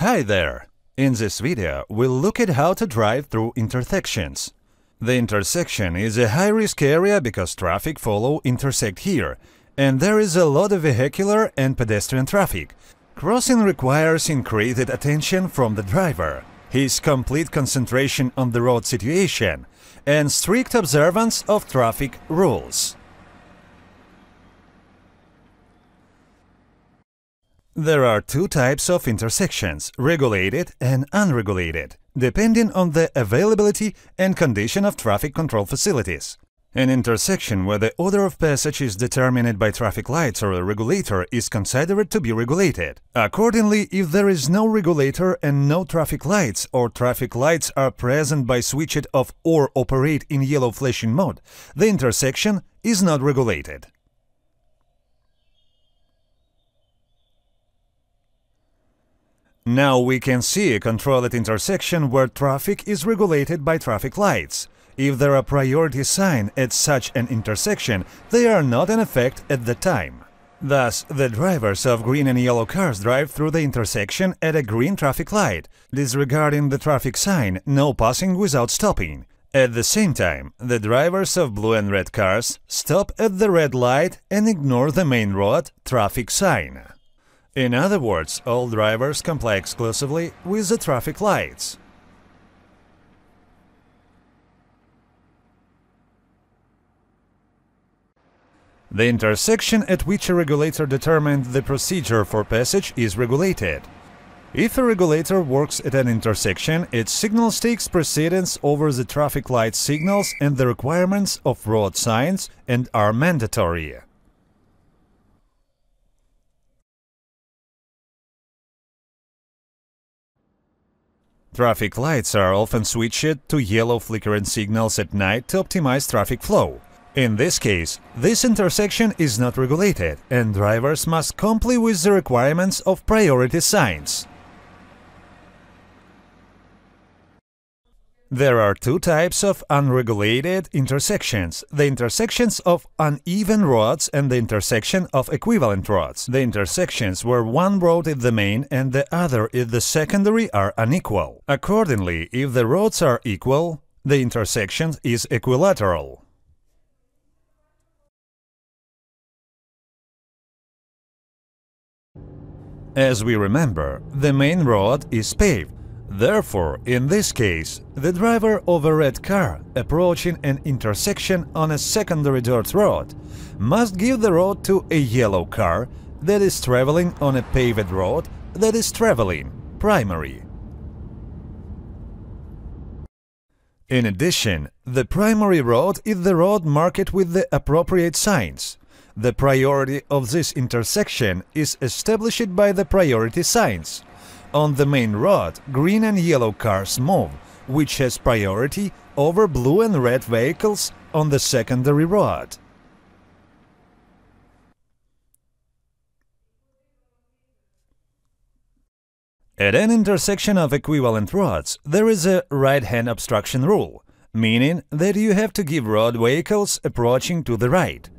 Hi there! In this video, we'll look at how to drive through intersections. The intersection is a high-risk area because traffic flow intersect here, and there is a lot of vehicular and pedestrian traffic. Crossing requires increased attention from the driver, his complete concentration on the road situation, and strict observance of traffic rules. There are two types of intersections, regulated and unregulated, depending on the availability and condition of traffic control facilities. An intersection where the order of passage is determined by traffic lights or a regulator is considered to be regulated. Accordingly, if there is no regulator and no traffic lights, or traffic lights are present by switched off or operate in yellow flashing mode, the intersection is not regulated. Now we can see a controlled intersection where traffic is regulated by traffic lights. If there are priority signs at such an intersection, they are not in effect at the time. Thus, the drivers of green and yellow cars drive through the intersection at a green traffic light, disregarding the traffic sign "No passing without stopping." At the same time, the drivers of blue and red cars stop at the red light and ignore the main road traffic sign. In other words, all drivers comply exclusively with the traffic lights. The intersection at which a regulator determined the procedure for passage is regulated. If a regulator works at an intersection, its signals takes precedence over the traffic light signals and the requirements of road signs and are mandatory. Traffic lights are often switched to yellow flickering signals at night to optimize traffic flow. In this case, this intersection is not regulated, and drivers must comply with the requirements of priority signs. There are two types of unregulated intersections: the intersections of uneven roads and the intersection of equivalent roads. The intersections where one road is the main and the other is the secondary are unequal. Accordingly, if the roads are equal, the intersection is equilateral. As we remember, the main road is paved. Therefore, in this case, the driver of a red car approaching an intersection on a secondary dirt road must give the road to a yellow car that is traveling on a paved road that is traveling primary. In addition, the primary road is the road marked with the appropriate signs. The priority of this intersection is established by the priority signs. On the main road, green and yellow cars move, which has priority over blue and red vehicles on the secondary road. At an intersection of equivalent roads, there is a right-hand obstruction rule, meaning that you have to give road vehicles approaching to the right.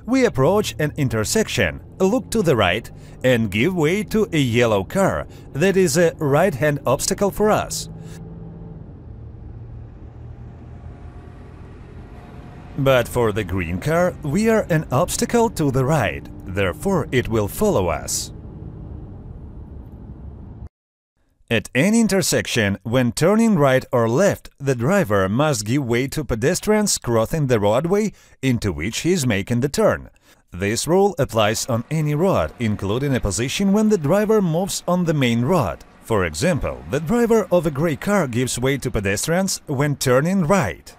We approach an intersection, look to the right, and give way to a yellow car that is a right-hand obstacle for us. But for the green car, we are an obstacle to the right, therefore it will follow us. At any intersection, when turning right or left, the driver must give way to pedestrians crossing the roadway into which he is making the turn. This rule applies on any road, including a position when the driver moves on the main road. For example, the driver of a gray car gives way to pedestrians when turning right.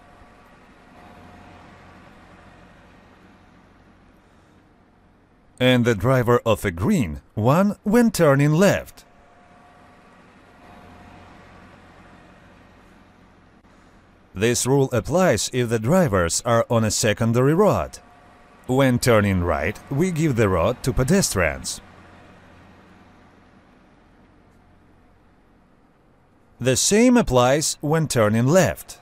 And the driver of a green one when turning left. This rule applies if the drivers are on a secondary road. When turning right, we give the road to pedestrians. The same applies when turning left.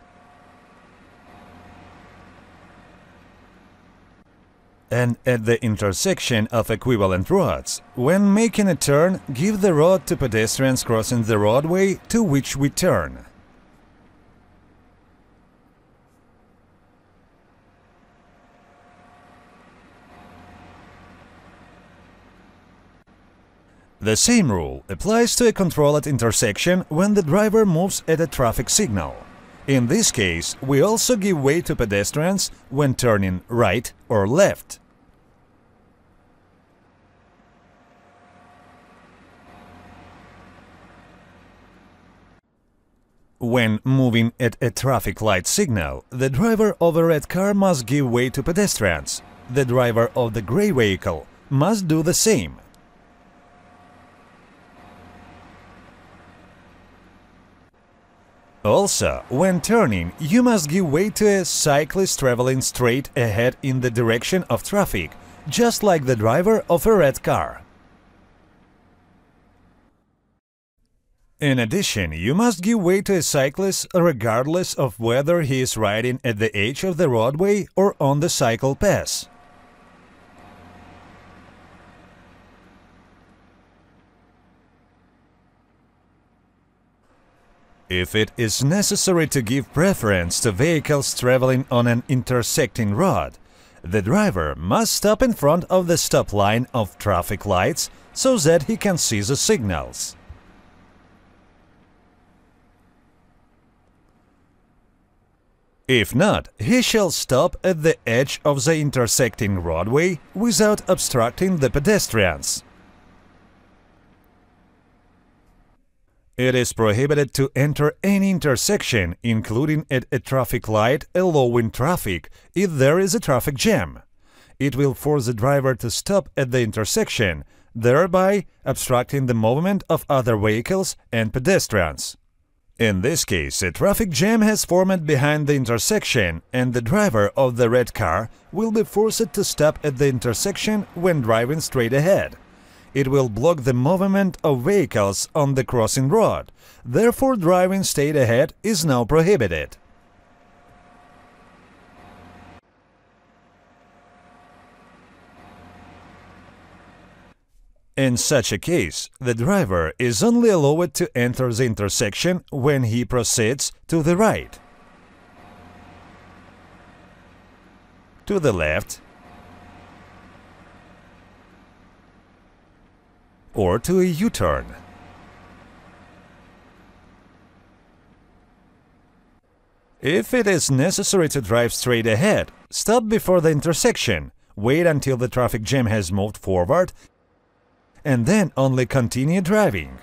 and at the intersection of equivalent roads. When making a turn, give the road to pedestrians crossing the roadway to which we turn. The same rule applies to a controlled intersection when the driver moves at a traffic signal. In this case, we also give way to pedestrians when turning right or left. When moving at a traffic light signal, the driver of a red car must give way to pedestrians. The driver of the gray vehicle must do the same. Also, when turning, you must give way to a cyclist traveling straight ahead in the direction of traffic, just like the driver of a red car. In addition, you must give way to a cyclist regardless of whether he is riding at the edge of the roadway or on the cycle path. If it is necessary to give preference to vehicles traveling on an intersecting road, the driver must stop in front of the stop line of traffic lights so that he can see the signals. If not, he shall stop at the edge of the intersecting roadway without obstructing the pedestrians. It is prohibited to enter any intersection, including at a traffic light, allowing traffic if there is a traffic jam. It will force the driver to stop at the intersection, thereby obstructing the movement of other vehicles and pedestrians. In this case, a traffic jam has formed behind the intersection, and the driver of the red car will be forced to stop at the intersection when driving straight ahead. It will block the movement of vehicles on the crossing road, therefore driving straight ahead is now prohibited. In such a case, the driver is only allowed to enter the intersection when he proceeds to the right, to the left, or to a U-turn. If it is necessary to drive straight ahead, stop before the intersection, wait until the traffic jam has moved forward, and then only continue driving.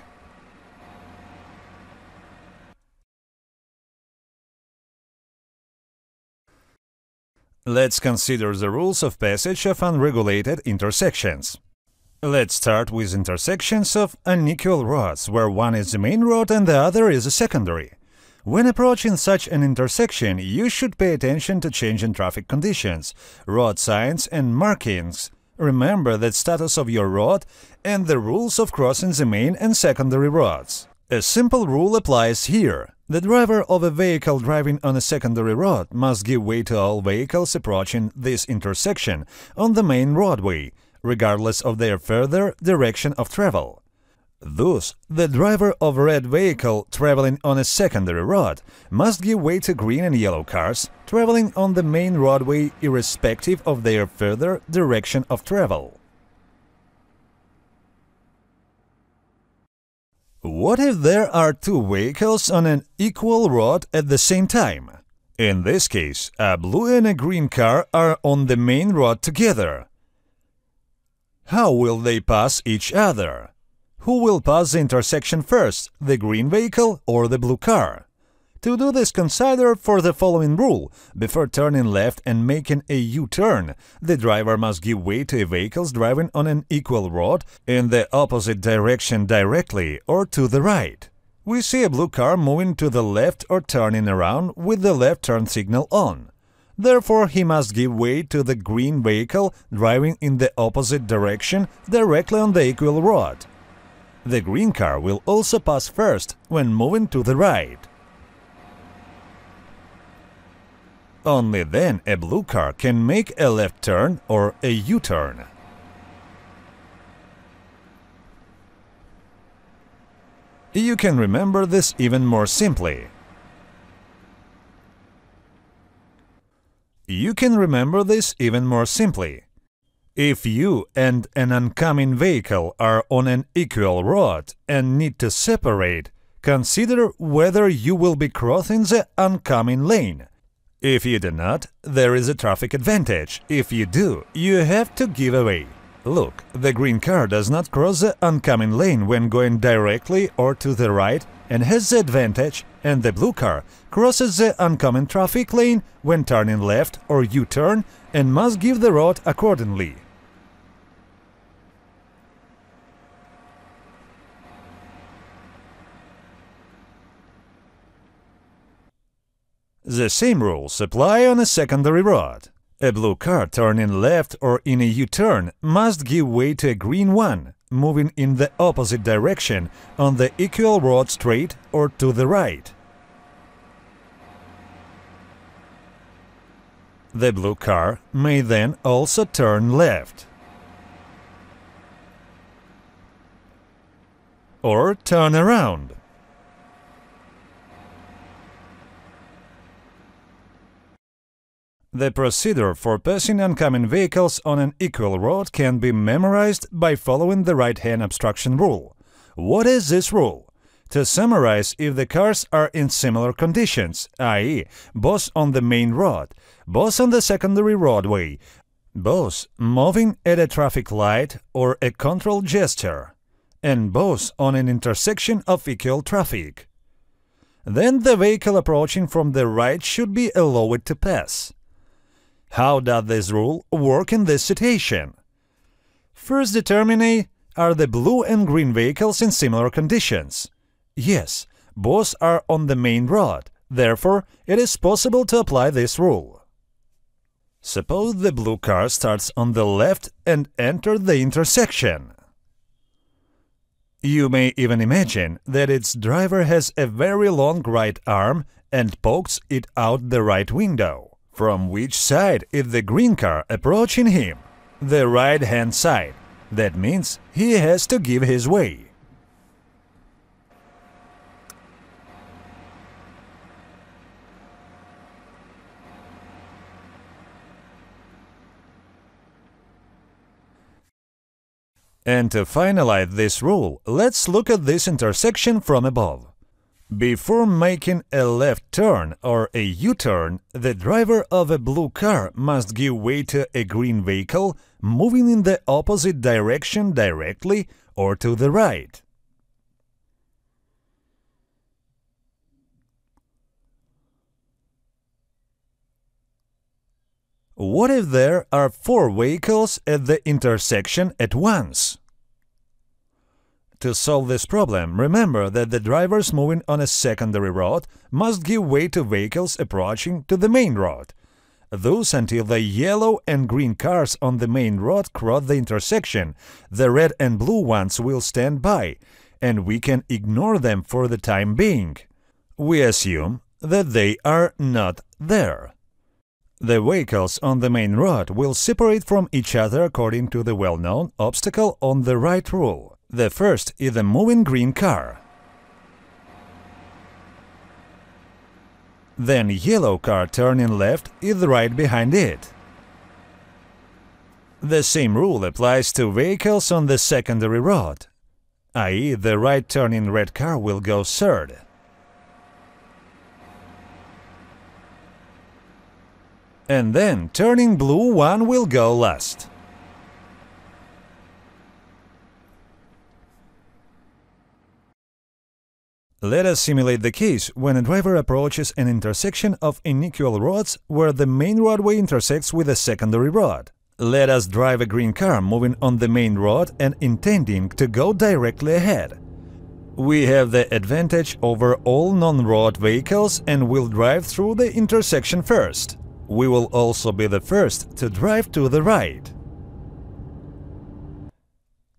Let's consider the rules of passage of unregulated intersections. Let's start with intersections of unequal roads, where one is the main road and the other is a secondary. When approaching such an intersection, you should pay attention to changing traffic conditions, road signs and markings. Remember the status of your road and the rules of crossing the main and secondary roads. A simple rule applies here. The driver of a vehicle driving on a secondary road must give way to all vehicles approaching this intersection on the main roadway, regardless of their further direction of travel. Thus, the driver of a red vehicle traveling on a secondary road must give way to green and yellow cars traveling on the main roadway irrespective of their further direction of travel. What if there are two vehicles on an equal road at the same time? In this case, a blue and a green car are on the main road together. How will they pass each other? Who will pass the intersection first, the green vehicle or the blue car? To do this, consider for the following rule. Before turning left and making a U-turn, the driver must give way to vehicles driving on an equal road in the opposite direction directly or to the right. We see a blue car moving to the left or turning around with the left turn signal on. Therefore, he must give way to the green vehicle driving in the opposite direction directly on the equal road. The green car will also pass first when moving to the right. Only then a blue car can make a left turn or a U-turn. You can remember this even more simply. If you and an oncoming vehicle are on an equal road and need to separate, consider whether you will be crossing the oncoming lane. If you do not, there is a traffic advantage. If you do, you have to give away. Look, the green car does not cross the oncoming lane when going directly or to the right and has the advantage, and the blue car crosses the oncoming traffic lane when turning left or U-turn and must give the road accordingly. The same rules apply on a secondary road. A blue car turning left or in a U-turn must give way to a green one, moving in the opposite direction on the equal road straight or to the right. The blue car may then also turn left or turn around. The procedure for passing oncoming vehicles on an equal road can be memorized by following the right-hand obstruction rule. What is this rule? To summarize, if the cars are in similar conditions, i.e., both on the main road, both on the secondary roadway, both moving at a traffic light or a control gesture, and both on an intersection of equal traffic, then the vehicle approaching from the right should be allowed to pass. How does this rule work in this situation? First determine, are the blue and green vehicles in similar conditions? Yes, both are on the main road, therefore it is possible to apply this rule. Suppose the blue car starts on the left and enters the intersection. You may even imagine that its driver has a very long right arm and pokes it out the right window. From which side is the green car approaching him? The right-hand side. That means he has to give his way. And to finalize this rule, let's look at this intersection from above. Before making a left turn or a U-turn, the driver of a blue car must give way to a green vehicle moving in the opposite direction directly or to the right. What if there are 4 vehicles at the intersection at once? To solve this problem, remember that the drivers moving on a secondary road must give way to vehicles approaching to the main road. Thus, until the yellow and green cars on the main road cross the intersection, the red and blue ones will stand by, and we can ignore them for the time being. We assume that they are not there. The vehicles on the main road will separate from each other according to the well-known obstacle on the right rule. The first is the moving green car. Then yellow car turning left is right behind it. The same rule applies to vehicles on the secondary road, i.e. the right turning red car will go third. And then turning blue one will go last. Let us simulate the case when a driver approaches an intersection of unequal roads where the main roadway intersects with a secondary road. Let us drive a green car moving on the main road and intending to go directly ahead. We have the advantage over all non-road vehicles and will drive through the intersection first. We will also be the first to drive to the right.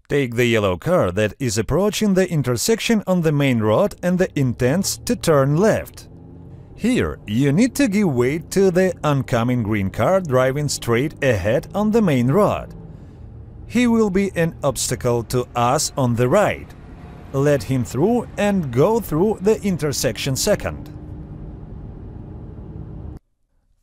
Take the yellow car that is approaching the intersection on the main road and intends to turn left. Here, you need to give way to the oncoming green car driving straight ahead on the main road. He will be an obstacle to us on the right. Let him through and go through the intersection second.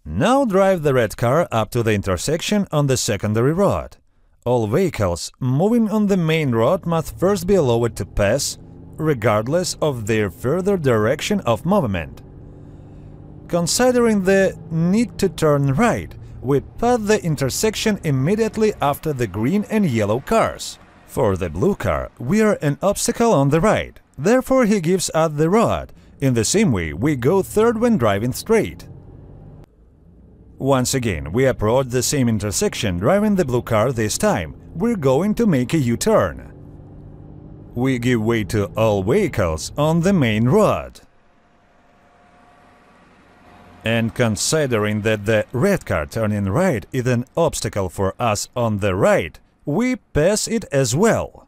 Now drive the red car up to the intersection on the secondary road. All vehicles moving on the main road must first be allowed to pass, regardless of their further direction of movement. Considering the need to turn right, we pass the intersection immediately after the green and yellow cars. For the blue car, we are an obstacle on the right, therefore he gives us the road. In the same way, we go third when driving straight. Once again, we approach the same intersection driving the blue car this time. We're going to make a U-turn. We give way to all vehicles on the main road. And considering that the red car turning right is an obstacle for us on the right, we pass it as well.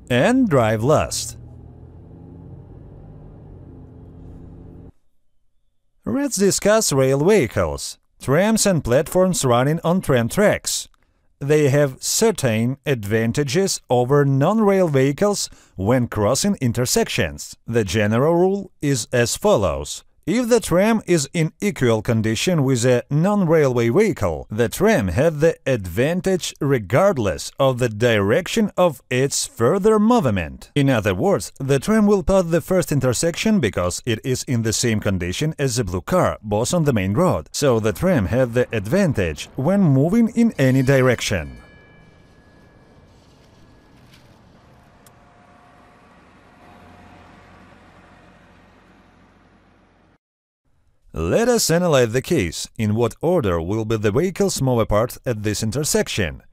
And drive last. Let's discuss rail vehicles, trams and platforms running on tram tracks. They have certain advantages over non-rail vehicles when crossing intersections. The general rule is as follows. If the tram is in equal condition with a non-railway vehicle, the tram has the advantage regardless of the direction of its further movement. In other words, the tram will pass the first intersection because it is in the same condition as the blue car, both on the main road, so the tram has the advantage when moving in any direction. Let us analyze the case. In what order will be the vehicles move apart at this intersection?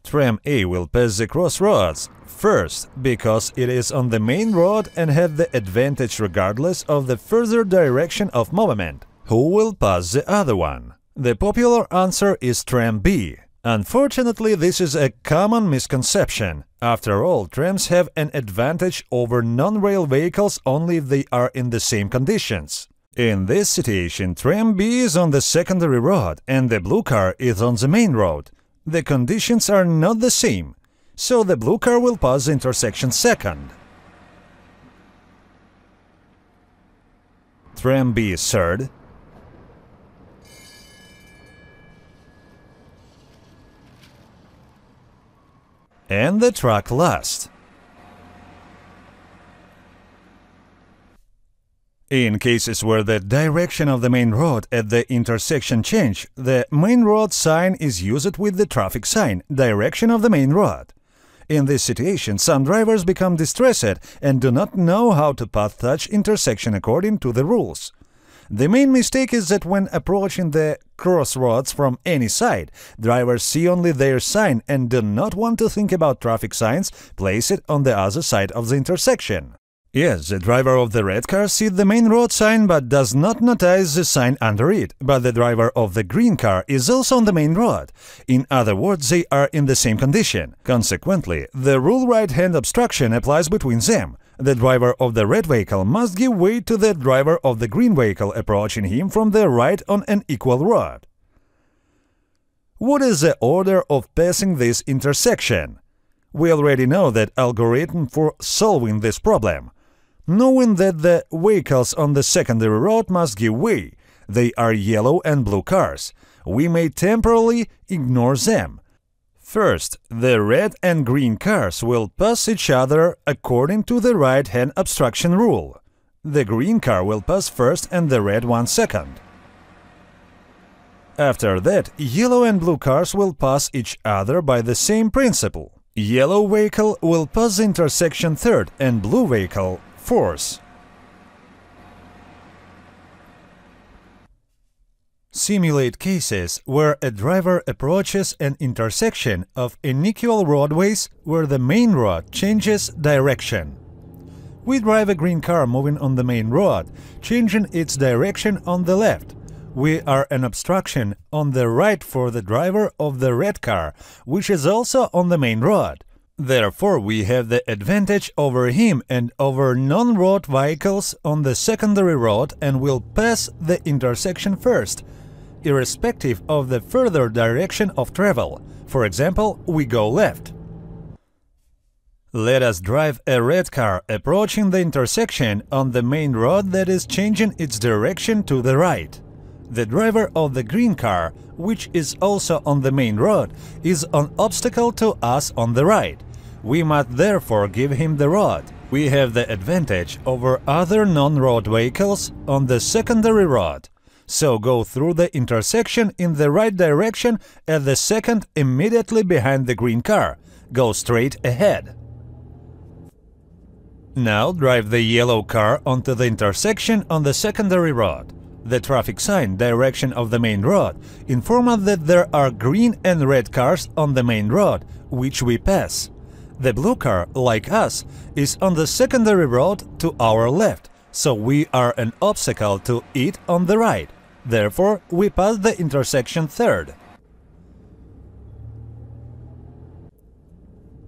Tram A will pass the crossroads first, because it is on the main road and has the advantage regardless of the further direction of movement. Who will pass the other one? The popular answer is Tram B. Unfortunately, this is a common misconception. After all, trams have an advantage over non-rail vehicles only if they are in the same conditions. In this situation, Tram B is on the secondary road and the blue car is on the main road. The conditions are not the same, so the blue car will pass the intersection second. Tram B is third. And the truck last. In cases where the direction of the main road at the intersection change, the main road sign is used with the traffic sign, direction of the main road. In this situation, some drivers become distressed and do not know how to pass such intersection according to the rules. The main mistake is that when approaching the crossroads from any side, drivers see only their sign and do not want to think about traffic signs placed on the other side of the intersection. Yes, the driver of the red car sees the main road sign but does not notice the sign under it, but the driver of the green car is also on the main road. In other words, they are in the same condition. Consequently, the rule right-hand obstruction applies between them. The driver of the red vehicle must give way to the driver of the green vehicle approaching him from the right on an equal road. What is the order of passing this intersection? We already know the algorithm for solving this problem. Knowing that the vehicles on the secondary road must give way, they are yellow and blue cars, we may temporarily ignore them. First, the red and green cars will pass each other according to the right-hand obstruction rule. The green car will pass first and the red one second. After that, yellow and blue cars will pass each other by the same principle. Yellow vehicle will pass the intersection third and blue vehicle fourth. Simulate cases where a driver approaches an intersection of unequal roadways where the main road changes direction. We drive a green car moving on the main road, changing its direction on the left. We are an obstruction on the right for the driver of the red car, which is also on the main road. Therefore, we have the advantage over him and over non-road vehicles on the secondary road and will pass the intersection first, irrespective of the further direction of travel. For example, we go left. Let us drive a red car approaching the intersection on the main road that is changing its direction to the right. The driver of the green car, which is also on the main road, is an obstacle to us on the right. We must therefore give him the road. We have the advantage over other non-road vehicles on the secondary road. So go through the intersection in the right direction at the second immediately behind the green car. Go straight ahead. Now drive the yellow car onto the intersection on the secondary road. The traffic sign direction of the main road informs us that there are green and red cars on the main road, which we pass. The blue car, like us, is on the secondary road to our left, so we are an obstacle to it on the right. Therefore, we pass the intersection third.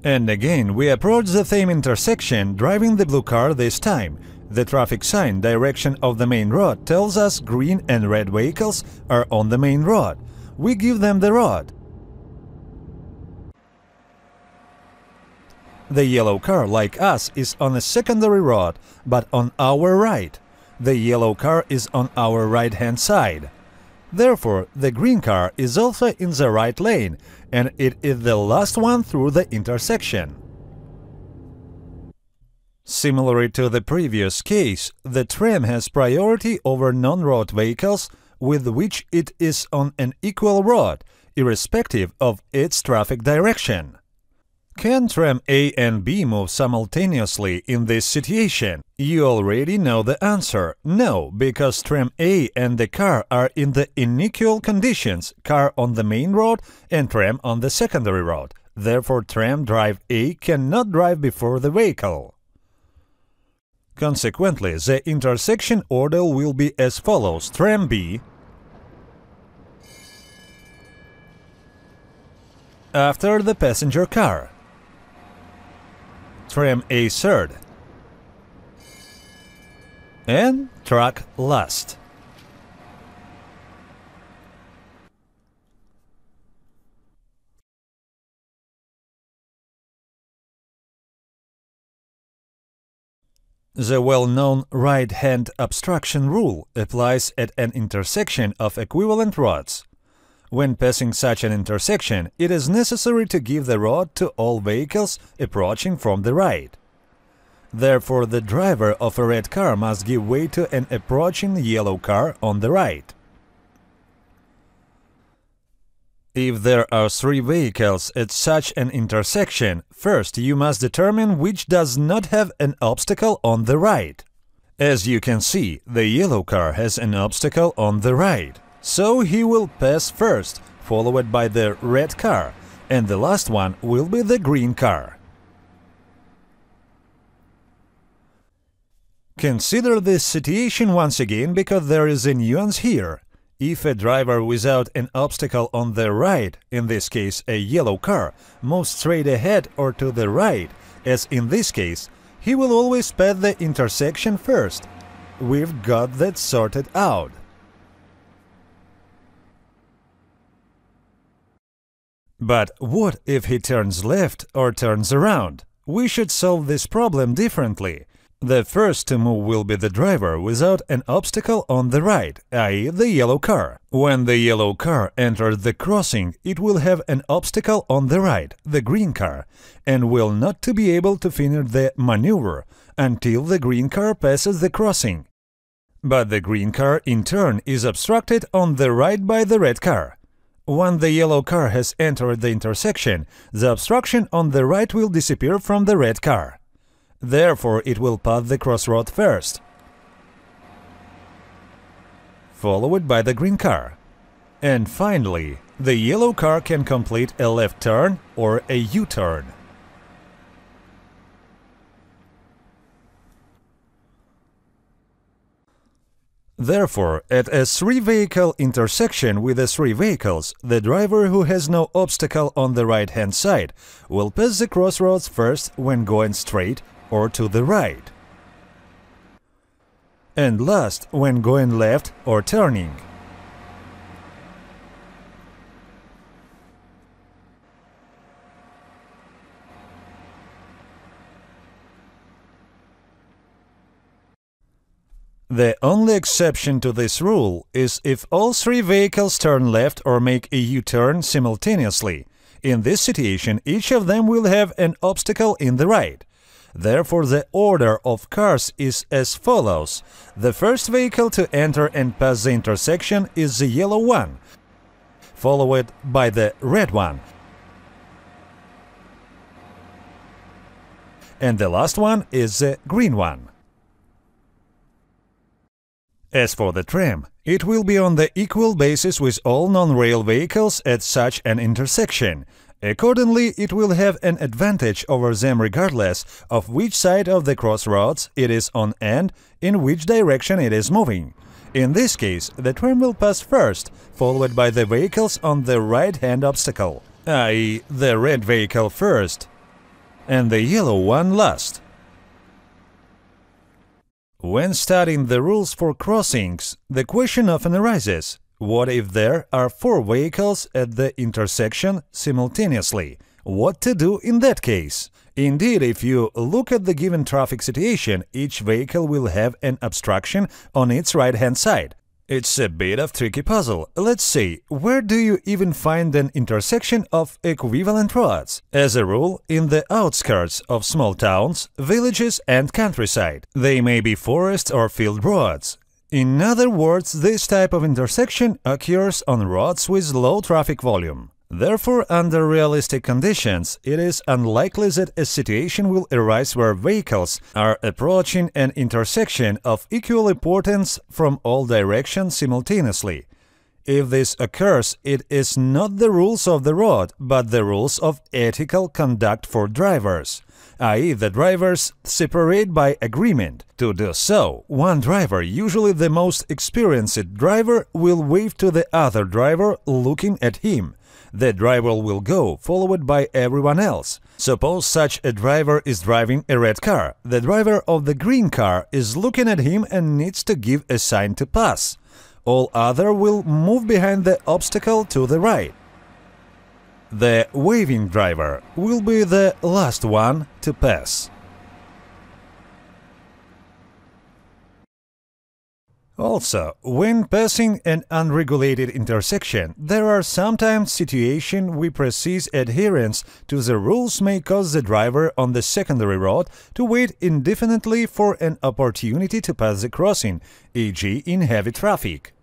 And again, we approach the same intersection, driving the blue car this time. The traffic sign direction of the main road tells us green and red vehicles are on the main road. We give them the road. The yellow car, like us, is on a secondary road, but on our right. The yellow car is on our right-hand side. Therefore, the green car is also in the right lane, and it is the last one through the intersection. Similarly to the previous case, the tram has priority over non-road vehicles with which it is on an equal road, irrespective of its traffic direction. Can tram A and B move simultaneously in this situation? You already know the answer. No, because tram A and the car are in the unequal conditions, car on the main road and tram on the secondary road. Therefore, tram drive A cannot drive before the vehicle. Consequently, the intersection order will be as follows: tram B, after the passenger car, tram A third, and truck last. The well-known right-hand obstruction rule applies at an intersection of equivalent roads. When passing such an intersection, it is necessary to give the road to all vehicles approaching from the right. Therefore, the driver of a red car must give way to an approaching yellow car on the right. If there are three vehicles at such an intersection, first you must determine which does not have an obstacle on the right. As you can see, the yellow car has an obstacle on the right. So he will pass first, followed by the red car, and the last one will be the green car. Consider this situation once again, because there is a nuance here. If a driver without an obstacle on the right, in this case a yellow car, moves straight ahead or to the right, as in this case, he will always pass the intersection first. We've got that sorted out. But what if he turns left or turns around? We should solve this problem differently. The first to move will be the driver without an obstacle on the right, i.e. the yellow car. When the yellow car enters the crossing, it will have an obstacle on the right, the green car, and will not to be able to finish the maneuver until the green car passes the crossing. But the green car, in turn, is obstructed on the right by the red car. When the yellow car has entered the intersection, the obstruction on the right will disappear from the red car. Therefore, it will pass the crossroad first, followed by the green car. And finally, the yellow car can complete a left turn or a U-turn. Therefore, at a three-vehicle intersection with the three vehicles, the driver who has no obstacle on the right-hand side will pass the crossroads first when going straight or to the right, and last when going left or turning. The only exception to this rule is if all three vehicles turn left or make a U-turn simultaneously. In this situation, each of them will have an obstacle in the right. Therefore, the order of cars is as follows. The first vehicle to enter and pass the intersection is the yellow one, followed by the red one, and the last one is the green one. As for the tram, it will be on the equal basis with all non-rail vehicles at such an intersection. Accordingly, it will have an advantage over them regardless of which side of the crossroads it is on and in which direction it is moving. In this case, the tram will pass first, followed by the vehicles on the right-hand obstacle, i.e. the red vehicle first and the yellow one last. When studying the rules for crossings, the question often arises: what if there are four vehicles at the intersection simultaneously? What to do in that case? Indeed, if you look at the given traffic situation, each vehicle will have an obstruction on its right-hand side. It's a bit of tricky puzzle. Let's see, where do you even find an intersection of equivalent roads? As a rule, in the outskirts of small towns, villages and countryside. They may be forest or field roads. In other words, this type of intersection occurs on roads with low traffic volume. Therefore, under realistic conditions, it is unlikely that a situation will arise where vehicles are approaching an intersection of equal importance from all directions simultaneously. If this occurs, it is not the rules of the road, but the rules of ethical conduct for drivers, i.e. the drivers separate by agreement. To do so, one driver, usually the most experienced driver, will wave to the other driver looking at him. The driver will go, followed by everyone else. Suppose such a driver is driving a red car. The driver of the green car is looking at him and needs to give a sign to pass. All others will move behind the obstacle to the right. The waving driver will be the last one to pass. Also, when passing an unregulated intersection, there are sometimes situations where precise adherence to the rules may cause the driver on the secondary road to wait indefinitely for an opportunity to pass the crossing, e.g. in heavy traffic.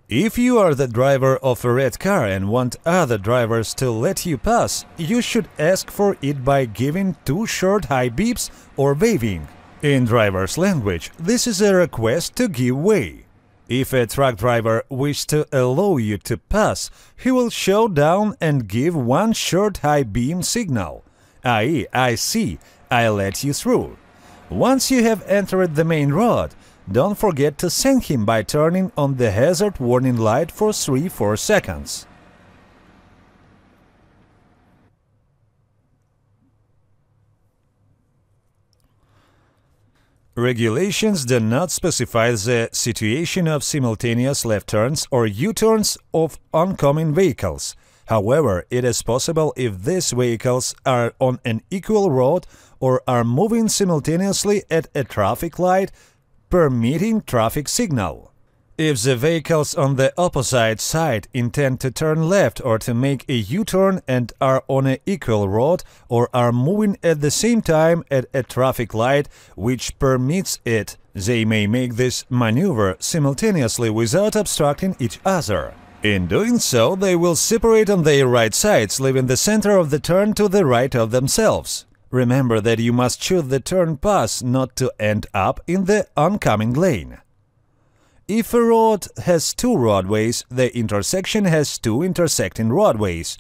If you are the driver of a red car and want other drivers to let you pass, you should ask for it by giving two short high beeps or waving. In driver's language, this is a request to give way. If a truck driver wishes to allow you to pass, he will show down and give one short high beam signal, i.e. I see, I let you through. Once you have entered the main road, don't forget to thank him by turning on the hazard warning light for 3-4 seconds. Regulations do not specify the situation of simultaneous left turns or U-turns of oncoming vehicles. However, it is possible if these vehicles are on an equal road or are moving simultaneously at a traffic light permitting traffic signal. If the vehicles on the opposite side intend to turn left or to make a U-turn and are on an equal road or are moving at the same time at a traffic light which permits it, they may make this maneuver simultaneously without obstructing each other. In doing so, they will separate on their right sides, leaving the center of the turn to the right of themselves. Remember that you must choose the turn path not to end up in the oncoming lane. If a road has two roadways, the intersection has two intersecting roadways.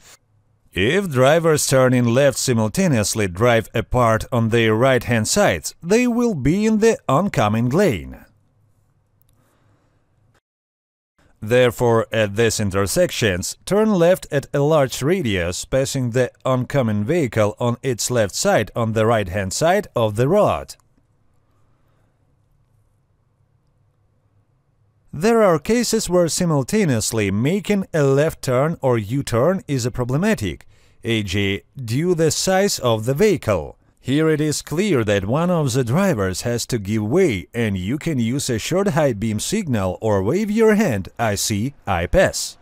If drivers turning left simultaneously drive apart on their right-hand sides, they will be in the oncoming lane. Therefore, at these intersections, turn left at a large radius, passing the oncoming vehicle on its left side on the right-hand side of the road. There are cases where simultaneously making a left turn or U-turn is problematic, e.g., due to the size of the vehicle. Here it is clear that one of the drivers has to give way, and you can use a short high beam signal or wave your hand "I see, I pass".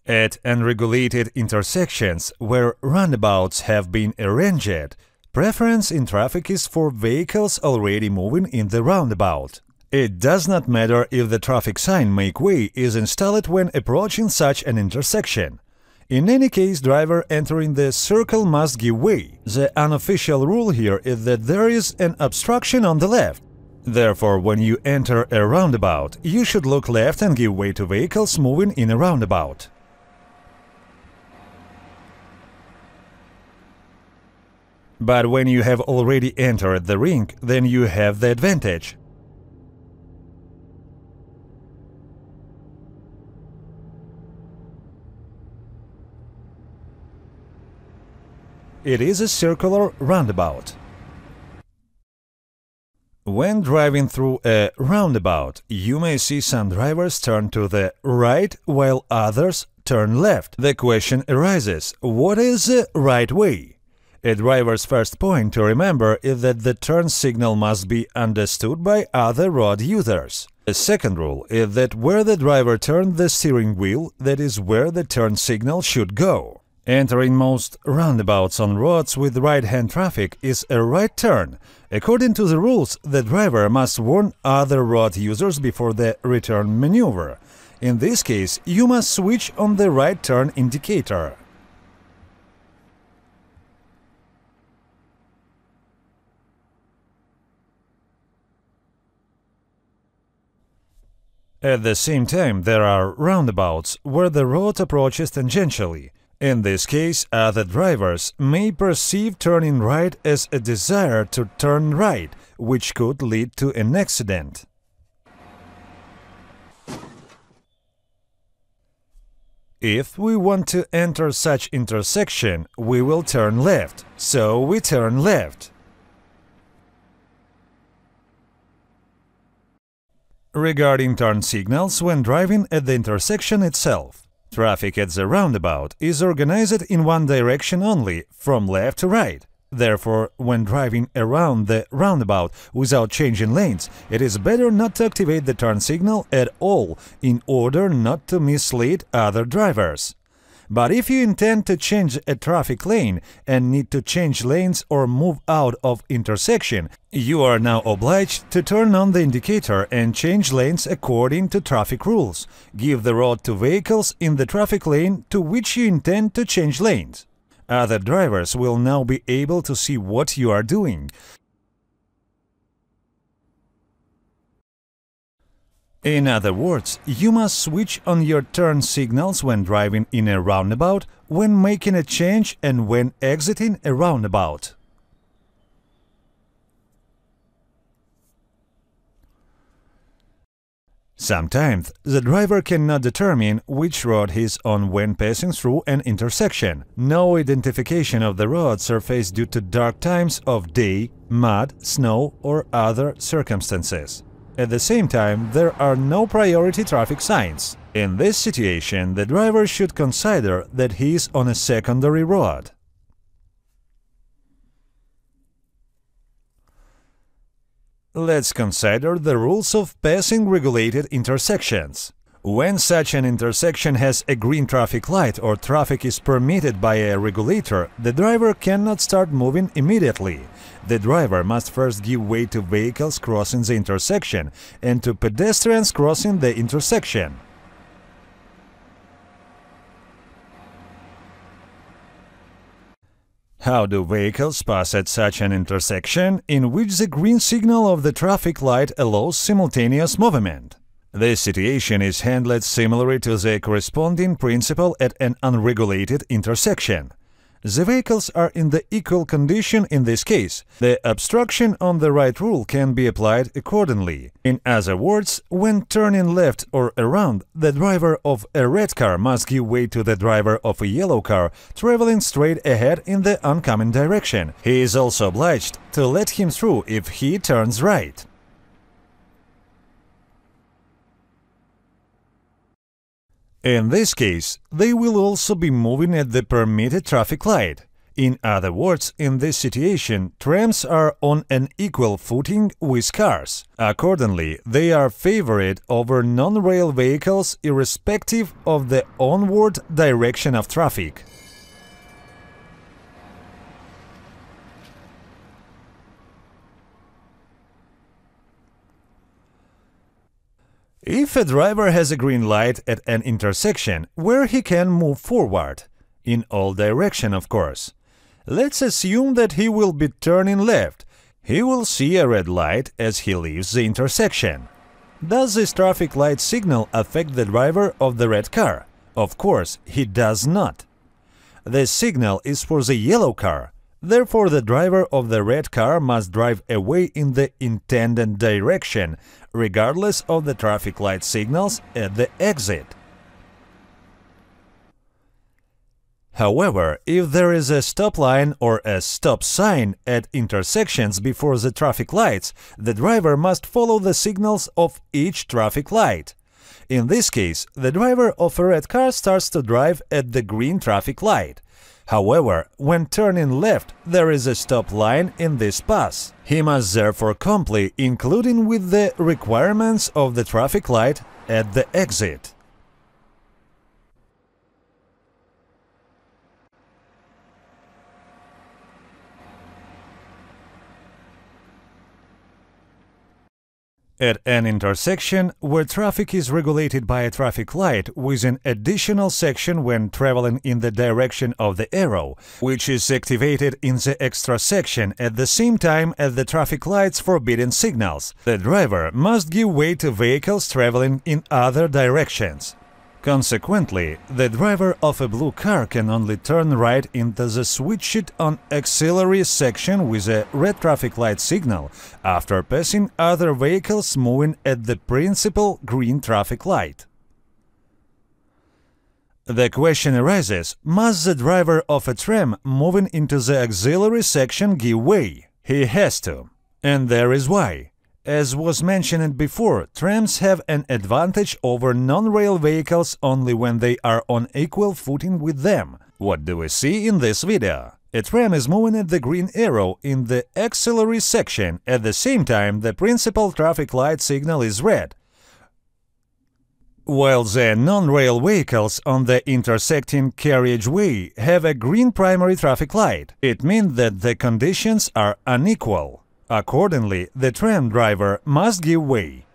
At unregulated intersections where roundabouts have been arranged, preference in traffic is for vehicles already moving in the roundabout. It does not matter if the traffic sign "Make way" is installed when approaching such an intersection. In any case, driver entering the circle must give way. The unofficial rule here is that there is an obstruction on the left. Therefore, when you enter a roundabout, you should look left and give way to vehicles moving in a roundabout. But when you have already entered the ring, then you have the advantage. It is a circular roundabout. When driving through a roundabout, you may see some drivers turn to the right while others turn left. The question arises, what is the right way? A driver's first point to remember is that the turn signal must be understood by other road users. The second rule is that where the driver turned the steering wheel, that is where the turn signal should go. Entering most roundabouts on roads with right-hand traffic is a right turn. According to the rules, the driver must warn other road users before the return maneuver. In this case, you must switch on the right turn indicator. At the same time, there are roundabouts where the road approaches tangentially. In this case, other drivers may perceive turning right as a desire to turn right, which could lead to an accident. If we want to enter such intersection, we will turn left, so we turn left. Regarding turn signals when driving at the intersection itself, traffic at the roundabout is organized in one direction only, from left to right. Therefore, when driving around the roundabout without changing lanes, it is better not to activate the turn signal at all in order not to mislead other drivers. But if you intend to change a traffic lane and need to change lanes or move out of intersection, you are now obliged to turn on the indicator and change lanes according to traffic rules. Give the road to vehicles in the traffic lane to which you intend to change lanes. Other drivers will now be able to see what you are doing. In other words, you must switch on your turn signals when driving in a roundabout, when making a change and when exiting a roundabout. Sometimes the driver cannot determine which road he is on when passing through an intersection. No identification of the road surface due to dark times of day, mud, snow or other circumstances. At the same time, there are no priority traffic signs. In this situation, the driver should consider that he is on a secondary road. Let's consider the rules of passing regulated intersections. When such an intersection has a green traffic light or traffic is permitted by a regulator, the driver cannot start moving immediately. The driver must first give way to vehicles crossing the intersection and to pedestrians crossing the intersection. How do vehicles pass at such an intersection in which the green signal of the traffic light allows simultaneous movement? This situation is handled similarly to the corresponding principle at an unregulated intersection. The vehicles are in the equal condition in this case. The obstruction on the right rule can be applied accordingly. In other words, when turning left or around, the driver of a red car must give way to the driver of a yellow car traveling straight ahead in the oncoming direction. He is also obliged to let him through if he turns right. In this case, they will also be moving at the permitted traffic light. In other words, in this situation, trams are on an equal footing with cars. Accordingly, they are favored over non-rail vehicles irrespective of the onward direction of traffic. If a driver has a green light at an intersection where he can move forward, in all directions of course, let's assume that he will be turning left. He will see a red light as he leaves the intersection. Does this traffic light signal affect the driver of the red car? Of course, it does not. This signal is for the yellow car. Therefore, the driver of the red car must drive away in the intended direction, regardless of the traffic light signals at the exit. However, if there is a stop line or a stop sign at intersections before the traffic lights, the driver must follow the signals of each traffic light. In this case, the driver of a red car starts to drive at the green traffic light. However, when turning left, there is a stop line in this path. He must therefore comply, including with the requirements of the traffic light at the exit. At an intersection where traffic is regulated by a traffic light with an additional section when traveling in the direction of the arrow, which is activated in the extra section at the same time as the traffic light's forbidden signals, the driver must give way to vehicles traveling in other directions. Consequently, the driver of a blue car can only turn right into the switched on auxiliary section with a red traffic light signal after passing other vehicles moving at the principal green traffic light. The question arises, must the driver of a tram moving into the auxiliary section give way? He has to. And there is why. As was mentioned before, trams have an advantage over non-rail vehicles only when they are on equal footing with them. What do we see in this video? A tram is moving at the green arrow in the auxiliary section. At the same time, the principal traffic light signal is red, while the non-rail vehicles on the intersecting carriageway have a green primary traffic light. It means that the conditions are unequal. Accordingly, the tram driver must give way.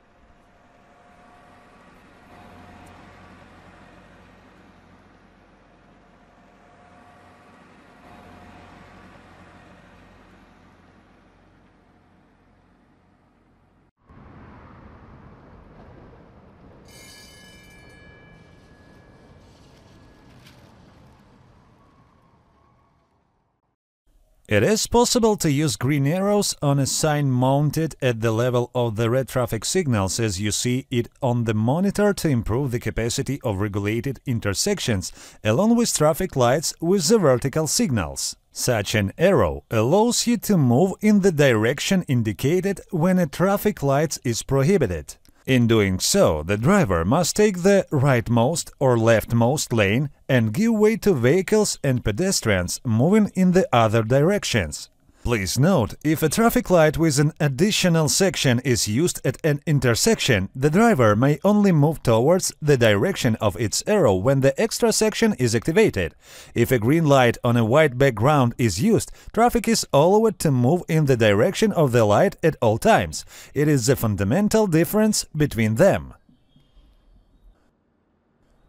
It is possible to use green arrows on a sign mounted at the level of the red traffic signals as you see it on the monitor to improve the capacity of regulated intersections along with traffic lights with the vertical signals. Such an arrow allows you to move in the direction indicated when a traffic light is prohibited. In doing so, the driver must take the rightmost or leftmost lane and give way to vehicles and pedestrians moving in the other directions. Please note, if a traffic light with an additional section is used at an intersection, the driver may only move towards the direction of its arrow when the extra section is activated. If a green light on a white background is used, traffic is allowed to move in the direction of the light at all times. It is the fundamental difference between them.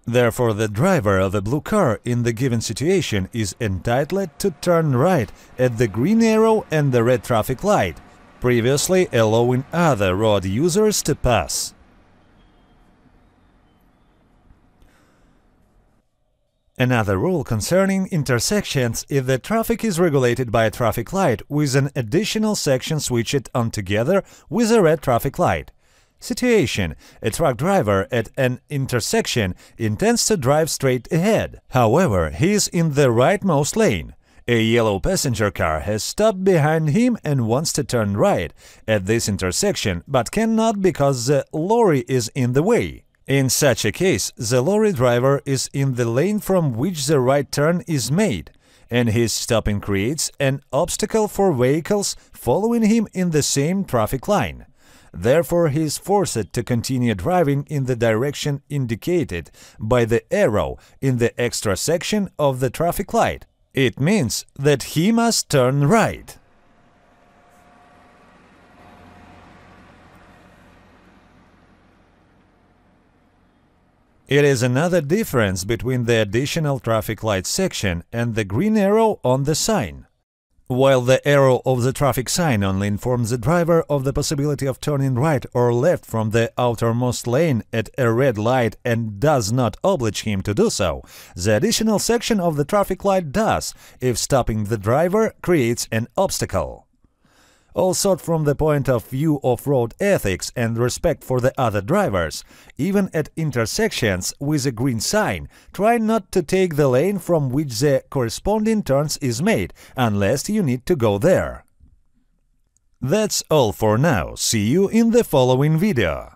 Therefore, the driver of a blue car in the given situation is entitled to turn right at the green arrow and the red traffic light, previously allowing other road users to pass. Another rule concerning intersections is that traffic is regulated by a traffic light with an additional section switched on together with a red traffic light. Situation: a truck driver at an intersection intends to drive straight ahead. However, he is in the rightmost lane. A yellow passenger car has stopped behind him and wants to turn right at this intersection, but cannot because the lorry is in the way. In such a case, the lorry driver is in the lane from which the right turn is made, and his stopping creates an obstacle for vehicles following him in the same traffic line. Therefore, he is forced to continue driving in the direction indicated by the arrow in the extra section of the traffic light. It means that he must turn right. It is another difference between the additional traffic light section and the green arrow on the sign. While the arrow of the traffic sign only informs the driver of the possibility of turning right or left from the outermost lane at a red light and does not oblige him to do so, the additional section of the traffic light does, if stopping the driver creates an obstacle. Also, from the point of view of road ethics and respect for the other drivers, even at intersections with a green sign, try not to take the lane from which the corresponding turns is made, unless you need to go there. That's all for now. See you in the following video.